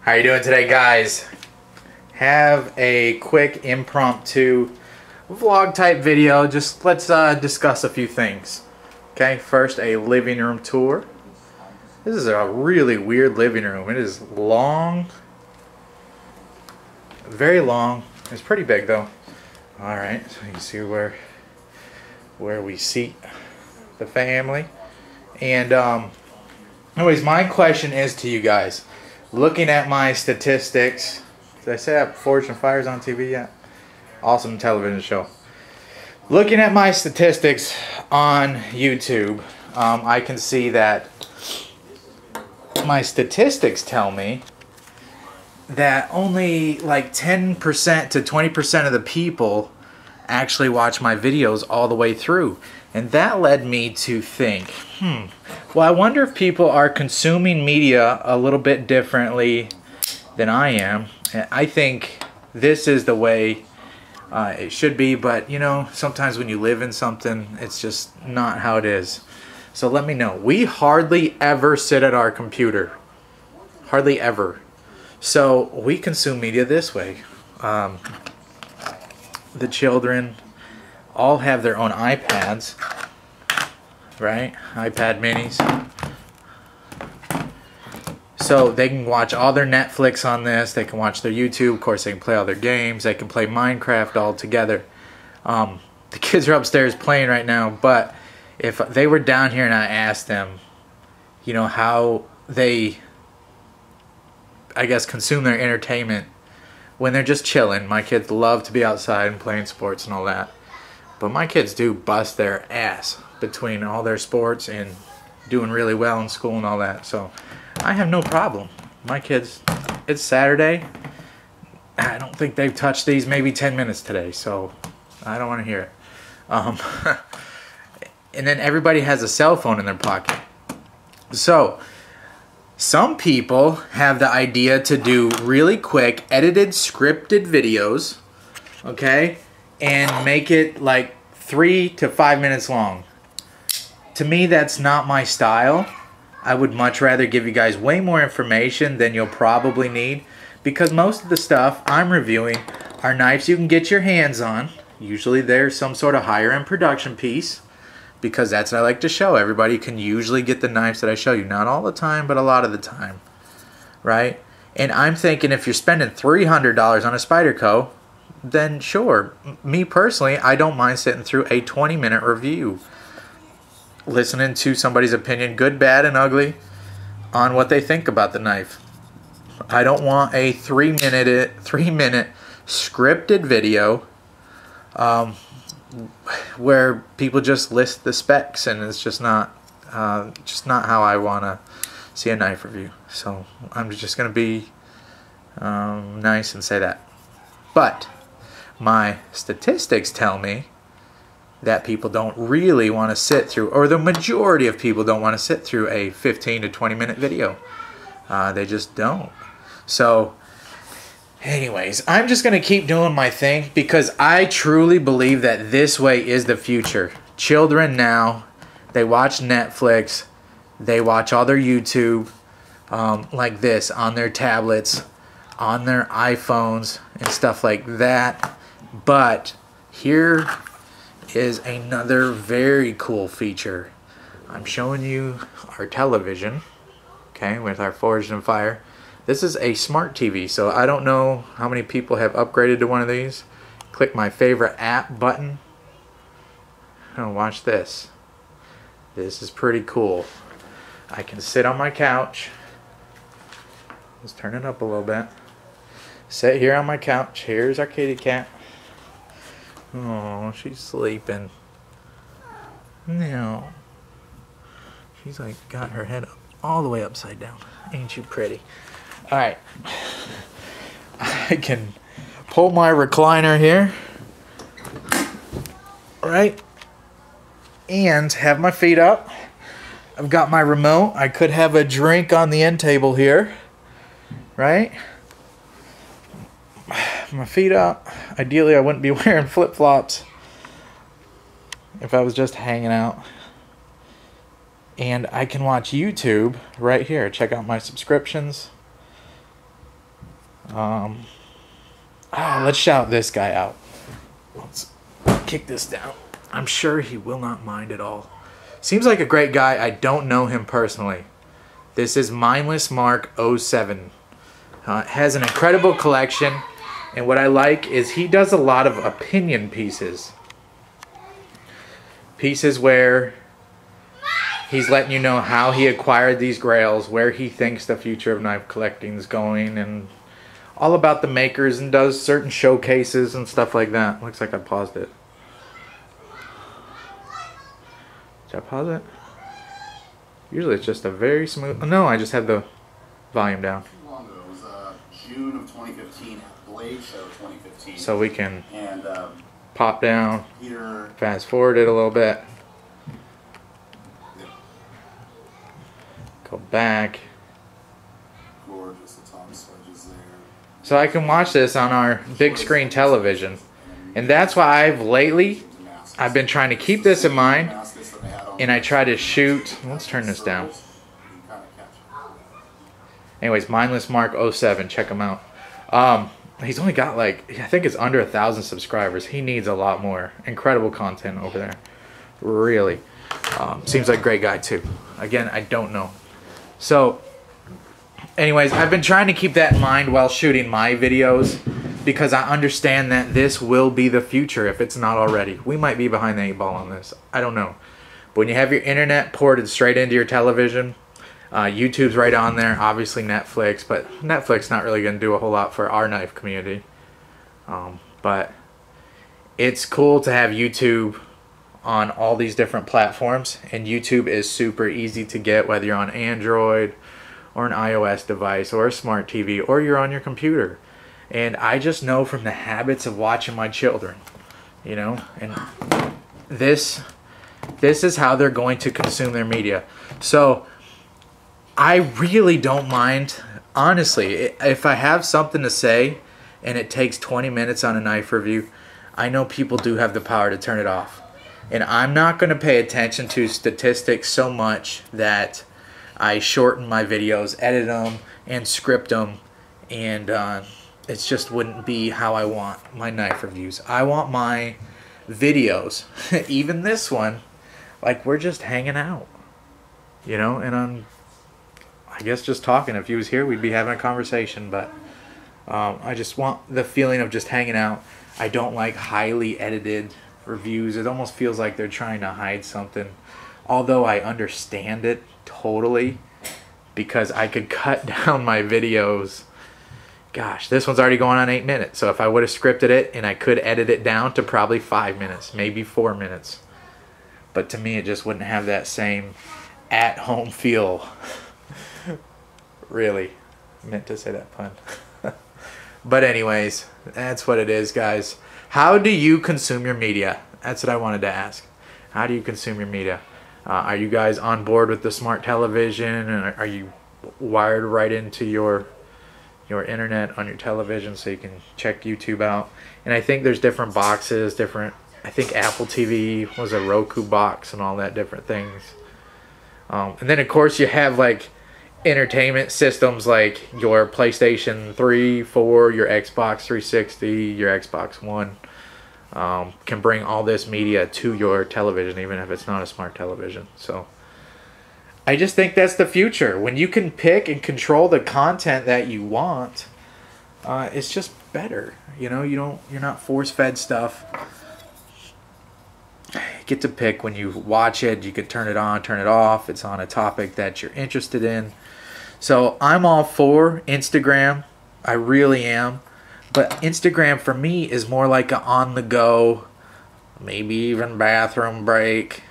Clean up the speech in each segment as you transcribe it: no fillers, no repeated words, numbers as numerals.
How you doing today, guys? Have a quick impromptu vlog type video. Just let's discuss a few things. Okay, first a living room tour. This is a really weird living room. It is long, very long. It's pretty big though. All right, so you can see where we seat the family. And anyways, my question is to you guys. Looking at my statistics, did I say I have Forged and Fires on TV yet? Awesome television show. Looking at my statistics on YouTube, I can see that my statistics tell me that only like 10% to 20% of the people actually watch my videos all the way through. And that led me to think, well, I wonder if people are consuming media a little bit differently than I am. And I think this is the way it should be, but you know, sometimes when you live in something, it's just not how it is. So let me know. We hardly ever sit at our computer. Hardly ever. So we consume media this way. The children all have their own iPads, right? iPad minis. So they can watch all their Netflix on this. They can watch their YouTube. Of course, they can play all their games. They can play Minecraft all together. The kids are upstairs playing right now, but if they were down here and I asked them, you know, how they, I guess, consume their entertainment when they're just chilling. My kids love to be outside and playing sports and all that. But my kids do bust their ass between all their sports and doing really well in school and all that. So I have no problem. My kids, it's Saturday. I don't think they've touched these maybe 10 minutes today. So I don't want to hear it. And then everybody has a cell phone in their pocket. So some people have the idea to do really quick, edited, scripted videos, okay, and make it like 3 to 5 minutes long. To me, that's not my style. I would much rather give you guys way more information than you'll probably need, because most of the stuff I'm reviewing are knives you can get your hands on. Usually there's some sort of higher end production piece, because that's what I like to show. Everybody can usually get the knives that I show you. Not all the time, but a lot of the time. Right? And I'm thinking if you're spending $300 on a Spyderco, then sure. Me personally, I don't mind sitting through a 20-minute review. Listening to somebody's opinion, good, bad, and ugly, on what they think about the knife. I don't want a 3-minute scripted video where people just list the specs, and it's just not how I want to see a knife review. So I'm just going to be nice and say that. But my statistics tell me that people don't really want to sit through, or the majority of people don't want to sit through a 15 to 20 minute video. They just don't. So anyways, I'm just going to keep doing my thing, because I truly believe that this way is the future. Children now, they watch Netflix, they watch all their YouTube like this on their tablets, on their iPhones, and stuff like that. But here is another very cool feature. I'm showing you our television, okay, with our Forged and Fire. This is a smart TV, so I don't know how many people have upgraded to one of these. Click my favorite app button. Oh, watch this. This is pretty cool. I can sit on my couch. Let's turn it up a little bit. Sit here on my couch. Here's our kitty cat. Oh, she's sleeping. No. She's like got her head up all the way upside down. Ain't you pretty? Alright. I can pull my recliner here. Right? And have my feet up. I've got my remote. I could have a drink on the end table here. Right? My feet up. Ideally, I wouldn't be wearing flip-flops if I was just hanging out. And I can watch YouTube right here. Check out my subscriptions. Let's shout this guy out. Let's kick this down. I'm sure he will not mind at all. Seems like a great guy. I don't know him personally. This is Mindless Mark 07. Has an incredible collection, and what I like is he does a lot of opinion pieces. Pieces where he's letting you know how he acquired these grails, where he thinks the future of knife collecting is going, and all about the makers, and does certain showcases and stuff like that. Looks like I paused it. Did I pause it? Usually it's just a very smooth... No, I just had the volume down. Long ago. It was June of 2015, Blade Show 2015. So we can and, pop down, Peter, fast forward it a little bit. Yeah. Go back. Gorgeous, the Tom Sledges there. So I can watch this on our big screen television. And that's why I've been trying to keep this in mind. And I try to shoot... Let's turn this down. Anyways, Mindless Mark 07. Check him out. He's only got like... I think it's under 1,000 subscribers. He needs a lot more. Incredible content over there. Really. Seems like a great guy too. Again, I don't know. So... Anyways, I've been trying to keep that in mind while shooting my videos, because I understand that this will be the future if it's not already. We might be behind the 8 ball on this. I don't know. But when you have your internet ported straight into your television, YouTube's right on there, obviously Netflix, but Netflix not really going to do a whole lot for our knife community. But it's cool to have YouTube on all these different platforms, and YouTube is super easy to get, whether you're on Android or an iOS device or a smart TV, or you're on your computer. And I just know from the habits of watching my children, you know, and this is how they're going to consume their media. So I really don't mind, honestly, if I have something to say and it takes 20 minutes on a knife review, I know people do have the power to turn it off. And I'm not going to pay attention to statistics so much that I shorten my videos, edit them, and script them, and it just wouldn't be how I want my knife reviews. I want my videos, even this one, like we're just hanging out, you know, and I'm, I guess, just talking. If he was here, we'd be having a conversation, but I just want the feeling of just hanging out. I don't like highly edited reviews. It almost feels like they're trying to hide something, although I understand it totally, because I could cut down my videos. Gosh, this one's already going on 8 minutes, so if I would have scripted it, and I could edit it down to probably 5 minutes, maybe 4 minutes, but to me it just wouldn't have that same at-home feel. Really meant to say that pun. But anyways, that's what it is, guys. How do you consume your media? That's what I wanted to ask. How do you consume your media? Are you guys on board with the smart television? And are you wired right into your internet on your television so you can check YouTube out? And I think there's different boxes, different... I think Apple TV was a Roku box and all that different things. And then, of course, you have, like, entertainment systems like your PlayStation 3, 4, your Xbox 360, your Xbox One. Can bring all this media to your television, even if it's not a smart television. So I just think that's the future. When you can pick and control the content that you want, it's just better. You know, you're not force-fed stuff. You get to pick when you watch it. You could turn it on, turn it off. It's on a topic that you're interested in. So I'm all for Instagram. I really am. But Instagram for me is more like an on-the-go, maybe even bathroom break,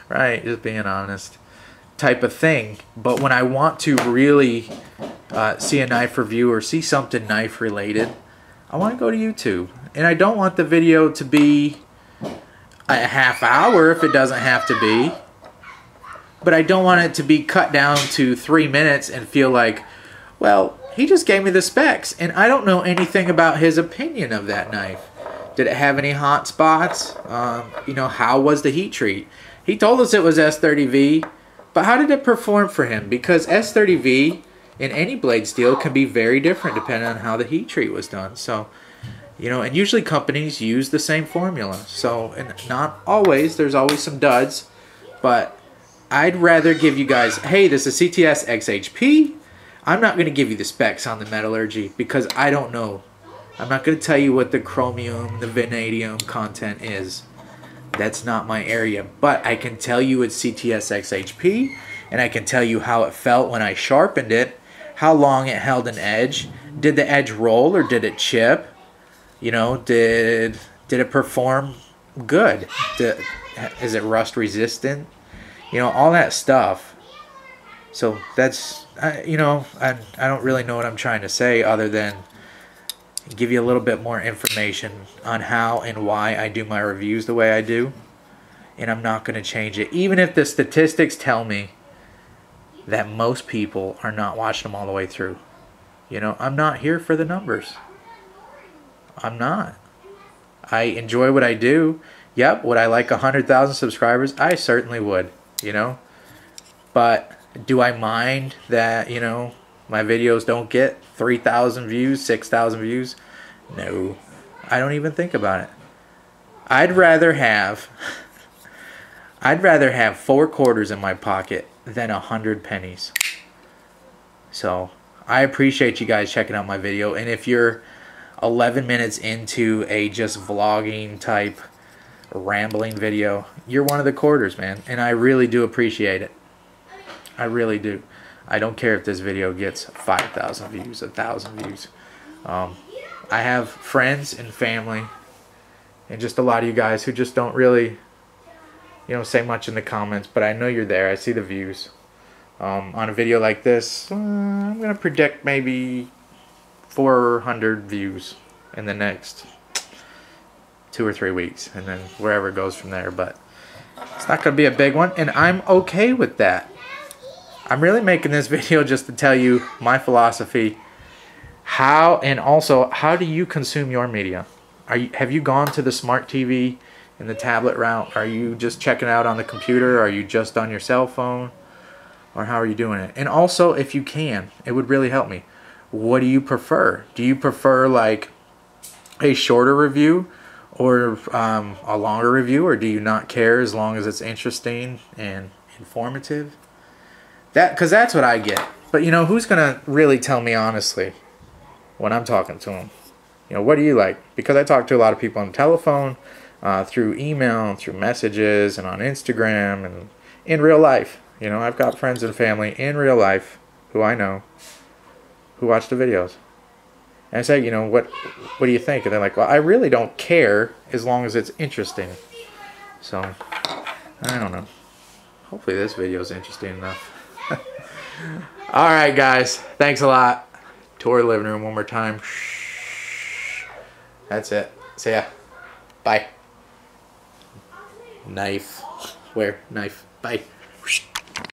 right, just being honest, type of thing. But when I want to really see a knife review or see something knife related, I want to go to YouTube. And I don't want the video to be a half hour if it doesn't have to be. But I don't want it to be cut down to 3 minutes and feel like, well, he just gave me the specs, and I don't know anything about his opinion of that knife. Did it have any hot spots? You know, how was the heat treat? He told us it was S30V, but how did it perform for him? Because S30V in any blade steel can be very different depending on how the heat treat was done. So, you know, and usually companies use the same formula. So, and not always, there's always some duds, but I'd rather give you guys, hey, this is CTS XHP. I'm not going to give you the specs on the metallurgy because I don't know. I'm not going to tell you what the chromium, the vanadium content is. That's not my area. But I can tell you it's CTS XHP, and I can tell you how it felt when I sharpened it, how long it held an edge. Did the edge roll or did it chip? You know, did it perform good? Is it rust resistant? You know, all that stuff. So that's, you know, I don't really know what I'm trying to say other than give you a little bit more information on how and why I do my reviews the way I do. And I'm not going to change it. Even if the statistics tell me that most people are not watching them all the way through. You know, I'm not here for the numbers. I'm not. I enjoy what I do. Yep, would I like 100,000 subscribers? I certainly would, you know. But do I mind that, you know, my videos don't get 3,000 views, 6,000 views? No. I don't even think about it. I'd rather have 4 quarters in my pocket than 100 pennies. So, I appreciate you guys checking out my video. And if you're 11 minutes into a just vlogging type rambling video, you're one of the quarters, man. And I really do appreciate it. I really do. I don't care if this video gets 5,000 views, 1,000 views. I have friends and family and just a lot of you guys who just don't really, you know, say much in the comments, but I know you're there. I see the views. On a video like this, I'm going to predict maybe 400 views in the next 2 or 3 weeks, and then wherever it goes from there. But it's not going to be a big one, and I'm okay with that. I'm really making this video just to tell you my philosophy, how, and also how do you consume your media? Have you gone to the smart TV and the tablet route? Are you just checking out on the computer? Are you just on your cell phone? Or how are you doing it? And also, if you can, it would really help me. What do you prefer? Do you prefer like a shorter review or a longer review, or do you not care as long as it's interesting and informative? Because that's what I get. But you know, who's gonna really tell me honestly when I'm talking to them? You know, what do you like? Because I talk to a lot of people on the telephone, through email, through messages, and on Instagram, and in real life. You know, I've got friends and family in real life who I know who watch the videos. And I say, you know, what do you think? And they're like, well, I really don't care as long as it's interesting. So, I don't know. Hopefully this video is interesting enough. Alright guys, thanks a lot. Tour the living room one more time. That's it. See ya. Bye. Knife. Where? Knife. Bye.